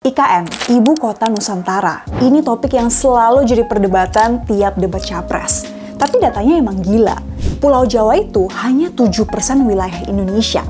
IKN, Ibu Kota Nusantara. Ini topik yang selalu jadi perdebatan tiap debat capres. Tapi datanya emang gila. Pulau Jawa itu hanya 7% wilayah Indonesia.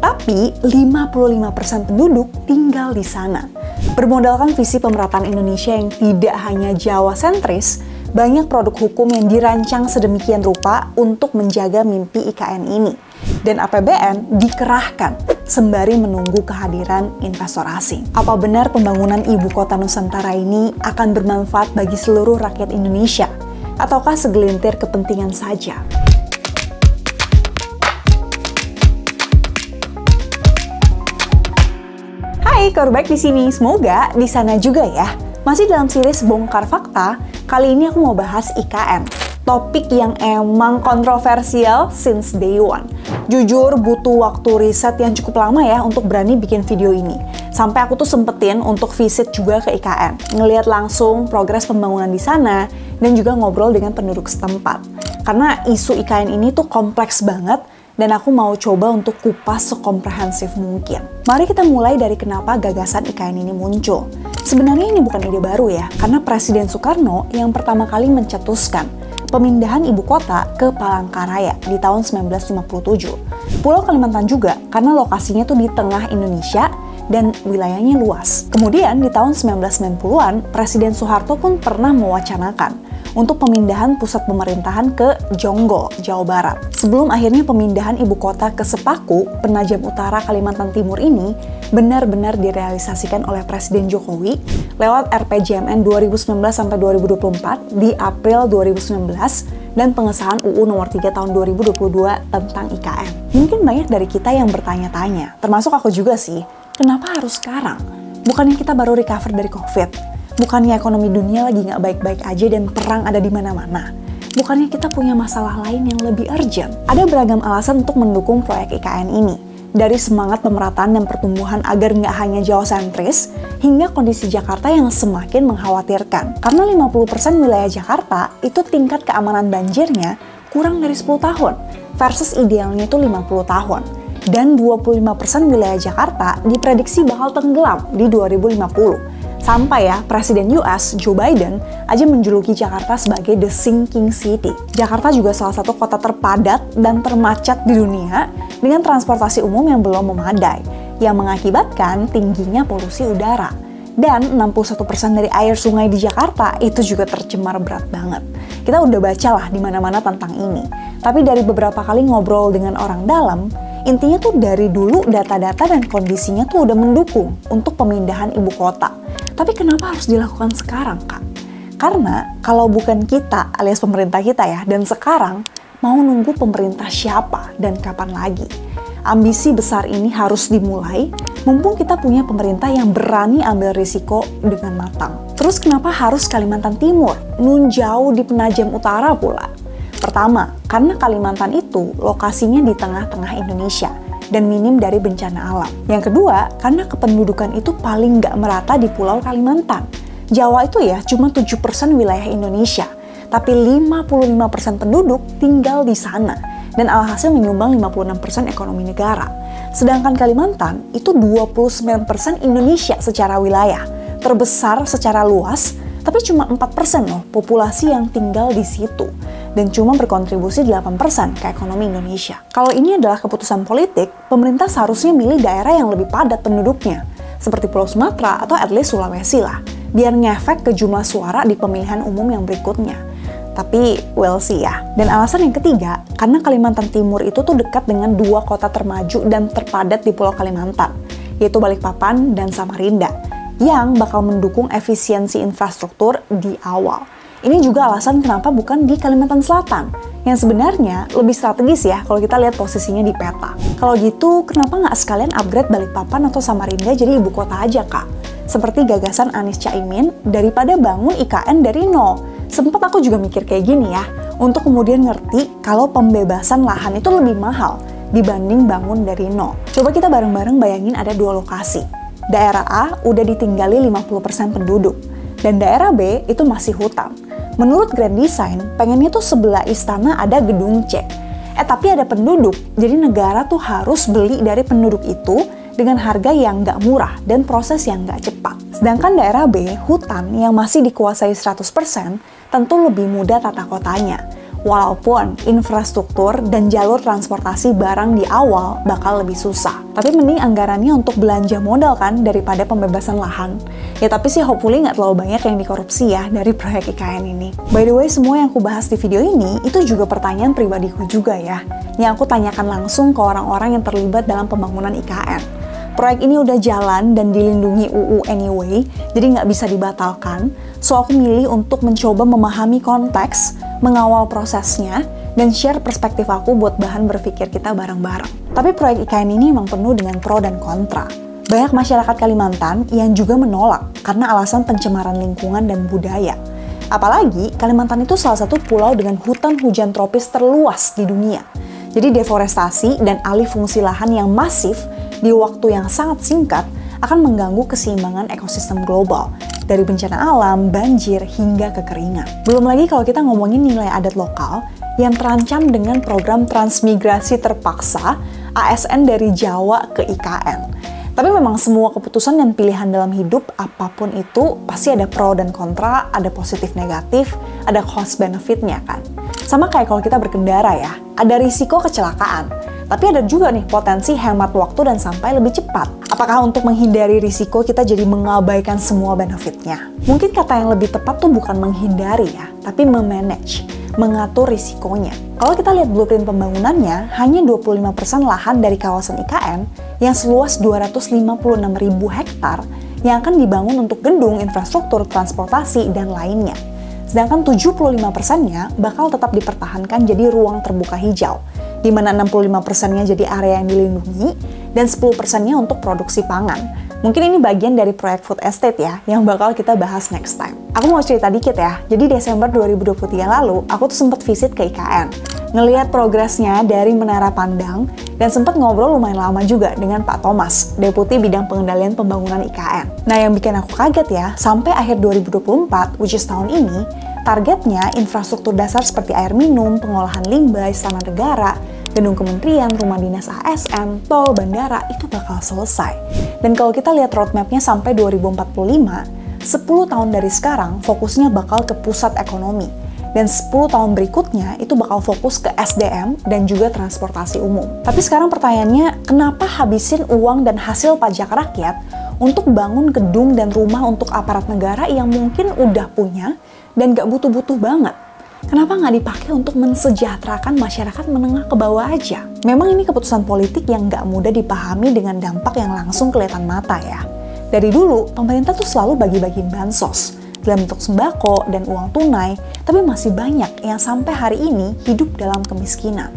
Tapi 55% penduduk tinggal di sana. Bermodalkan visi pemerataan Indonesia yang tidak hanya Jawa sentris, banyak produk hukum yang dirancang sedemikian rupa untuk menjaga mimpi IKN ini. Dan APBN dikerahkan sembari menunggu kehadiran investor asing. Apa benar pembangunan Ibu Kota Nusantara ini akan bermanfaat bagi seluruh rakyat Indonesia? Ataukah segelintir kepentingan saja? Hai, kabar baik di sini. Semoga di sana juga ya. Masih dalam series Bongkar Fakta, kali ini aku mau bahas IKN. Topik yang emang kontroversial since day one. Jujur butuh waktu riset yang cukup lama ya untuk berani bikin video ini. Sampai aku tuh sempetin untuk visit juga ke IKN, ngelihat langsung progres pembangunan di sana, dan juga ngobrol dengan penduduk setempat. Karena isu IKN ini tuh kompleks banget, dan aku mau coba untuk kupas sekomprehensif mungkin. Mari kita mulai dari kenapa gagasan IKN ini muncul. Sebenarnya ini bukan ide baru ya, karena Presiden Soekarno yang pertama kali mencetuskan pemindahan ibu kota ke Palangkaraya di tahun 1957. Pulau Kalimantan juga karena lokasinya tuh di tengah Indonesia dan wilayahnya luas. Kemudian di tahun 1990-an, Presiden Soeharto pun pernah mewacanakan untuk pemindahan pusat pemerintahan ke Jonggol, Jawa Barat. Sebelum akhirnya pemindahan ibu kota ke Sepaku, Penajam Utara, Kalimantan Timur ini benar-benar direalisasikan oleh Presiden Jokowi lewat RPJMN 2019-2024 di April 2019 dan pengesahan UU nomor 3 tahun 2022 tentang IKN. Mungkin banyak dari kita yang bertanya-tanya, termasuk aku juga sih, kenapa harus sekarang? Bukannya kita baru recover dari COVID? Bukannya ekonomi dunia lagi nggak baik-baik aja dan perang ada di mana-mana? Bukannya kita punya masalah lain yang lebih urgent? Ada beragam alasan untuk mendukung proyek IKN ini. Dari semangat pemerataan dan pertumbuhan agar nggak hanya Jawa sentris, hingga kondisi Jakarta yang semakin mengkhawatirkan. Karena 50% wilayah Jakarta itu tingkat keamanan banjirnya kurang dari 10 tahun, versus idealnya itu 50 tahun. Dan 25% wilayah Jakarta diprediksi bakal tenggelam di 2050. Sampai ya, Presiden US Joe Biden aja menjuluki Jakarta sebagai the sinking city. Jakarta juga salah satu kota terpadat dan termacet di dunia dengan transportasi umum yang belum memadai, yang mengakibatkan tingginya polusi udara. Dan 61% dari air sungai di Jakarta itu juga tercemar berat banget. Kita udah baca lah di mana-mana tentang ini. Tapi dari beberapa kali ngobrol dengan orang dalam, intinya tuh dari dulu data-data dan kondisinya tuh udah mendukung untuk pemindahan ibu kota. Tapi kenapa harus dilakukan sekarang, Kak? Karena kalau bukan kita alias pemerintah kita ya, dan sekarang mau nunggu pemerintah siapa dan kapan lagi? Ambisi besar ini harus dimulai, mumpung kita punya pemerintah yang berani ambil risiko dengan matang. Terus kenapa harus Kalimantan Timur? Nun jauh di Penajam Utara pula. Pertama, karena Kalimantan itu lokasinya di tengah-tengah Indonesia dan minim dari bencana alam. Yang kedua, karena kependudukan itu paling nggak merata di Pulau Kalimantan. Jawa itu ya cuma 7% wilayah Indonesia, tapi 55% penduduk tinggal di sana, dan alhasil menyumbang 56% ekonomi negara. Sedangkan Kalimantan itu 29% Indonesia secara wilayah, terbesar secara luas, tapi cuma 4% loh populasi yang tinggal di situ, dan cuma berkontribusi 8% ke ekonomi Indonesia. Kalau ini adalah keputusan politik, pemerintah seharusnya milih daerah yang lebih padat penduduknya, seperti Pulau Sumatera atau at least Sulawesi lah, biar ngefek ke jumlah suara di pemilihan umum yang berikutnya. Tapi we'll see ya. Dan alasan yang ketiga, karena Kalimantan Timur itu tuh dekat dengan dua kota termaju dan terpadat di Pulau Kalimantan, yaitu Balikpapan dan Samarinda, yang bakal mendukung efisiensi infrastruktur di awal. Ini juga alasan kenapa bukan di Kalimantan Selatan, yang sebenarnya lebih strategis ya kalau kita lihat posisinya di peta. Kalau gitu, kenapa nggak sekalian upgrade Balikpapan atau Samarinda jadi ibu kota aja, Kak? Seperti gagasan Anies Caimin, daripada bangun IKN dari nol. Sempet aku juga mikir kayak gini ya, untuk kemudian ngerti kalau pembebasan lahan itu lebih mahal dibanding bangun dari nol. Coba kita bareng-bareng bayangin ada dua lokasi. Daerah A udah ditinggali 50% penduduk, dan daerah B itu masih hutan. Menurut Grand Design, pengennya tuh sebelah istana ada gedung C. Tapi ada penduduk, jadi negara tuh harus beli dari penduduk itu dengan harga yang nggak murah dan proses yang nggak cepat. Sedangkan daerah B, hutan yang masih dikuasai 100%, tentu lebih mudah tata kotanya. Walaupun infrastruktur dan jalur transportasi barang di awal bakal lebih susah. Tapi mending anggarannya untuk belanja modal kan daripada pembebasan lahan. Ya tapi sih hopefully nggak terlalu banyak yang dikorupsi ya dari proyek IKN ini. By the way, semua yang aku bahas di video ini itu juga pertanyaan pribadiku juga ya. Yang aku tanyakan langsung ke orang-orang yang terlibat dalam pembangunan IKN. Proyek ini udah jalan dan dilindungi UU anyway, jadi nggak bisa dibatalkan. So aku milih untuk mencoba memahami konteks, mengawal prosesnya, dan share perspektif aku buat bahan berpikir kita bareng-bareng. Tapi proyek IKN ini emang penuh dengan pro dan kontra. Banyak masyarakat Kalimantan yang juga menolak karena alasan pencemaran lingkungan dan budaya. Apalagi Kalimantan itu salah satu pulau dengan hutan hujan tropis terluas di dunia. Jadi deforestasi dan alih fungsi lahan yang masif di waktu yang sangat singkat akan mengganggu keseimbangan ekosistem global, dari bencana alam, banjir, hingga kekeringan. Belum lagi kalau kita ngomongin nilai adat lokal yang terancam dengan program transmigrasi terpaksa ASN dari Jawa ke IKN. Tapi memang semua keputusan dan pilihan dalam hidup, apapun itu, pasti ada pro dan kontra, ada positif negatif, ada cost benefit-nya kan. Sama kayak kalau kita berkendara ya, ada risiko kecelakaan. Tapi ada juga nih potensi hemat waktu dan sampai lebih cepat. Apakah untuk menghindari risiko kita jadi mengabaikan semua benefitnya? Mungkin kata yang lebih tepat tuh bukan menghindari ya, tapi memanage, mengatur risikonya. Kalau kita lihat blueprint pembangunannya, hanya 25% lahan dari kawasan IKN yang seluas 256.000 hektar yang akan dibangun untuk gedung, infrastruktur, transportasi, dan lainnya. Sedangkan 75%-nya bakal tetap dipertahankan jadi ruang terbuka hijau, di mana 65%-nya jadi area yang dilindungi, dan 10%-nya untuk produksi pangan. Mungkin ini bagian dari proyek food estate ya, yang bakal kita bahas next time. Aku mau cerita dikit ya, jadi Desember 2023 lalu, aku tuh sempat visit ke IKN. Ngelihat progresnya dari Menara Pandang, dan sempat ngobrol lumayan lama juga dengan Pak Thomas, Deputi Bidang Pengendalian Pembangunan IKN. Nah yang bikin aku kaget ya, sampai akhir 2024, which is tahun ini, targetnya infrastruktur dasar seperti air minum, pengolahan limbah, istana negara, gedung kementerian, rumah dinas ASN, tol, bandara, itu bakal selesai. Dan kalau kita lihat roadmap-nya sampai 2045, 10 tahun dari sekarang fokusnya bakal ke pusat ekonomi. Dan 10 tahun berikutnya itu bakal fokus ke SDM dan juga transportasi umum. Tapi sekarang pertanyaannya, kenapa habisin uang dan hasil pajak rakyat untuk bangun gedung dan rumah untuk aparat negara yang mungkin udah punya dan gak butuh-butuh banget? Kenapa nggak dipakai untuk mensejahterakan masyarakat menengah ke bawah aja? Memang ini keputusan politik yang nggak mudah dipahami dengan dampak yang langsung kelihatan mata ya. Dari dulu, pemerintah tuh selalu bagi-bagiin bansos dalam bentuk sembako dan uang tunai, tapi masih banyak yang sampai hari ini hidup dalam kemiskinan.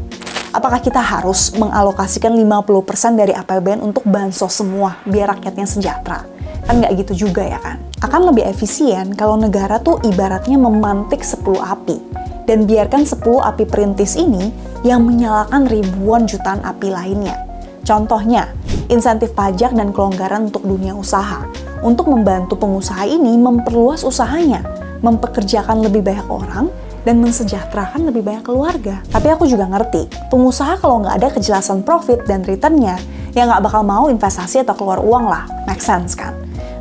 Apakah kita harus mengalokasikan 50% dari APBN untuk bansos semua biar rakyatnya sejahtera? Kan nggak gitu juga ya kan? Akan lebih efisien kalau negara tuh ibaratnya memantik 10 api dan biarkan 10 api perintis ini yang menyalakan ribuan jutaan api lainnya. Contohnya, insentif pajak dan kelonggaran untuk dunia usaha untuk membantu pengusaha ini memperluas usahanya, mempekerjakan lebih banyak orang, dan mensejahterakan lebih banyak keluarga. Tapi aku juga ngerti, pengusaha kalau nggak ada kejelasan profit dan returnnya, ya nggak bakal mau investasi atau keluar uang lah. Make sense kan?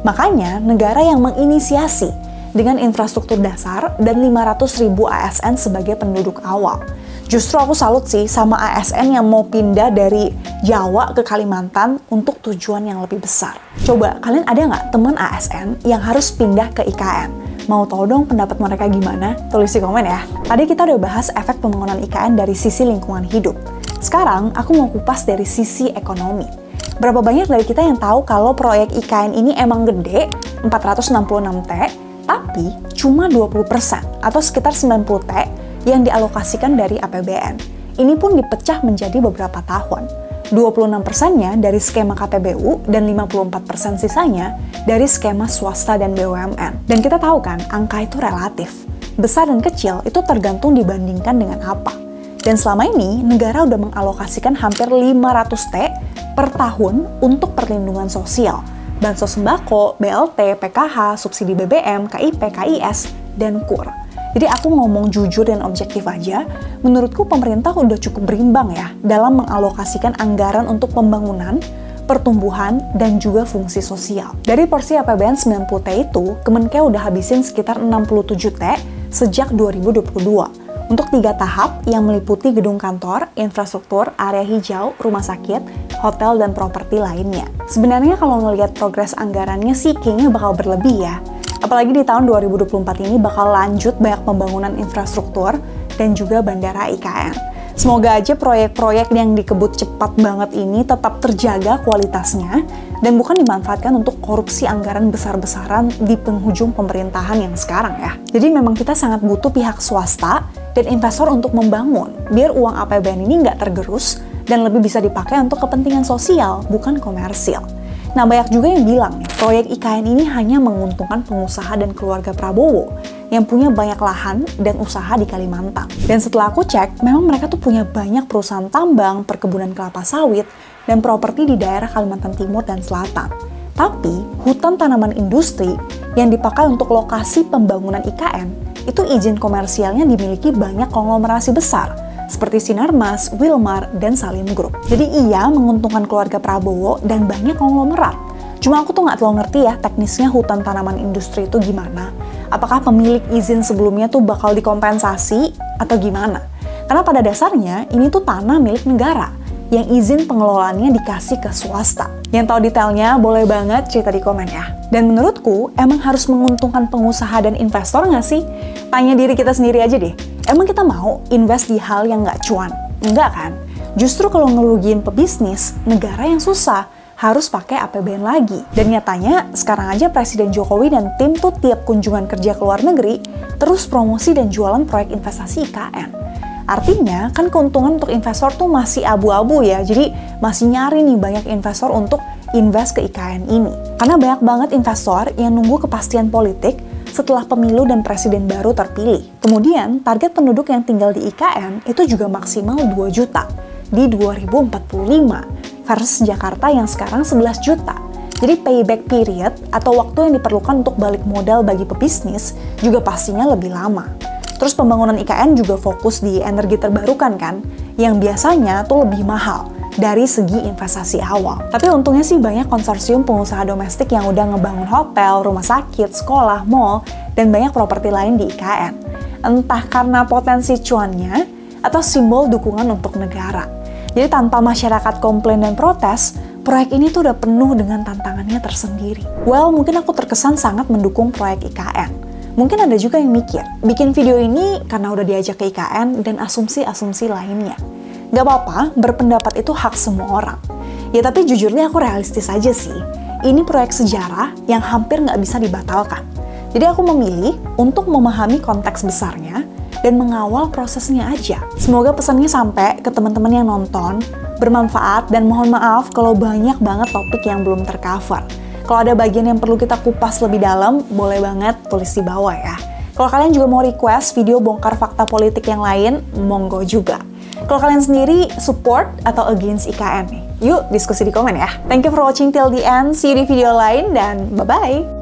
Makanya, negara yang menginisiasi dengan infrastruktur dasar dan 500.000 ASN sebagai penduduk awal. Justru aku salut sih sama ASN yang mau pindah dari Jawa ke Kalimantan untuk tujuan yang lebih besar. Coba, kalian ada nggak teman ASN yang harus pindah ke IKN? Mau tahu dong pendapat mereka gimana? Tulis di komen ya. Tadi kita udah bahas efek pembangunan IKN dari sisi lingkungan hidup. Sekarang, aku mau kupas dari sisi ekonomi. Berapa banyak dari kita yang tahu kalau proyek IKN ini emang gede, 466 T, tapi cuma 20% atau sekitar 90 T yang dialokasikan dari APBN. Ini pun dipecah menjadi beberapa tahun. 26%-nya dari skema KPBU dan 54% sisanya dari skema swasta dan BUMN. Dan kita tahu kan, angka itu relatif. Besar dan kecil itu tergantung dibandingkan dengan apa. Dan selama ini, negara udah mengalokasikan hampir 500 T per tahun untuk perlindungan sosial. Bansos sembako, BLT, PKH, subsidi BBM, KIP, KIS, dan KUR. Jadi aku ngomong jujur dan objektif aja, menurutku pemerintah udah cukup berimbang ya dalam mengalokasikan anggaran untuk pembangunan, pertumbuhan, dan juga fungsi sosial. Dari porsi APBN 90T itu, Kemenkeu udah habisin sekitar 67T sejak 2022 untuk 3 tahap yang meliputi gedung kantor, infrastruktur, area hijau, rumah sakit, hotel, dan properti lainnya. Sebenarnya kalau ngelihat progres anggarannya sih kayaknya bakal berlebih ya. Apalagi di tahun 2024 ini bakal lanjut banyak pembangunan infrastruktur dan juga bandara IKN. Semoga aja proyek-proyek yang dikebut cepat banget ini tetap terjaga kualitasnya dan bukan dimanfaatkan untuk korupsi anggaran besar-besaran di penghujung pemerintahan yang sekarang ya. Jadi memang kita sangat butuh pihak swasta dan investor untuk membangun, biar uang APBN ini nggak tergerus dan lebih bisa dipakai untuk kepentingan sosial, bukan komersil. Nah, banyak juga yang bilang nih, proyek IKN ini hanya menguntungkan pengusaha dan keluarga Prabowo yang punya banyak lahan dan usaha di Kalimantan. Dan setelah aku cek, memang mereka tuh punya banyak perusahaan tambang, perkebunan kelapa sawit, dan properti di daerah Kalimantan Timur dan Selatan. Tapi, hutan tanaman industri yang dipakai untuk lokasi pembangunan IKN, itu izin komersialnya dimiliki banyak konglomerasi besar, seperti Sinarmas, Wilmar, dan Salim Group. Jadi iya menguntungkan keluarga Prabowo dan banyak konglomerat. Cuma aku tuh nggak terlalu ngerti ya teknisnya hutan tanaman industri itu gimana. Apakah pemilik izin sebelumnya tuh bakal dikompensasi atau gimana? Karena pada dasarnya ini tuh tanah milik negara yang izin pengelolaannya dikasih ke swasta. Yang tahu detailnya boleh banget cerita di komen ya. Dan menurutku emang harus menguntungkan pengusaha dan investor nggak sih? Tanya diri kita sendiri aja deh. Emang kita mau invest di hal yang nggak cuan? Enggak kan? Justru kalau ngerugiin pebisnis, negara yang susah harus pakai APBN lagi. Dan nyatanya, sekarang aja Presiden Jokowi dan tim tuh tiap kunjungan kerja ke luar negeri, terus promosi dan jualan proyek investasi IKN. Artinya, kan keuntungan untuk investor tuh masih abu-abu ya, jadi masih nyari nih banyak investor untuk invest ke IKN ini. Karena banyak banget investor yang nunggu kepastian politik setelah pemilu dan presiden baru terpilih. Kemudian, target penduduk yang tinggal di IKN itu juga maksimal 2 juta di 2045 versus Jakarta yang sekarang 11 juta. Jadi payback period atau waktu yang diperlukan untuk balik modal bagi pebisnis juga pastinya lebih lama. Terus pembangunan IKN juga fokus di energi terbarukan kan, yang biasanya tuh lebih mahal dari segi investasi awal. Tapi untungnya sih banyak konsorsium pengusaha domestik yang udah ngebangun hotel, rumah sakit, sekolah, mall, dan banyak properti lain di IKN. Entah karena potensi cuannya atau simbol dukungan untuk negara. Jadi tanpa masyarakat komplain dan protes, proyek ini tuh udah penuh dengan tantangannya tersendiri. Well, mungkin aku terkesan sangat mendukung proyek IKN. Mungkin ada juga yang mikir, bikin video ini karena udah diajak ke IKN dan asumsi-asumsi lainnya. Gak apa-apa, berpendapat itu hak semua orang. Ya tapi jujurnya aku realistis aja sih. Ini proyek sejarah yang hampir nggak bisa dibatalkan. Jadi aku memilih untuk memahami konteks besarnya dan mengawal prosesnya aja. Semoga pesannya sampai ke teman-teman yang nonton, bermanfaat, dan mohon maaf kalau banyak banget topik yang belum tercover. Kalau ada bagian yang perlu kita kupas lebih dalam, boleh banget tulis di bawah ya. Kalau kalian juga mau request video bongkar fakta politik yang lain, monggo juga. Kalau kalian sendiri support atau against IKN nih? Yuk diskusi di komen ya. Thank you for watching till the end, see you di video lain, dan bye-bye!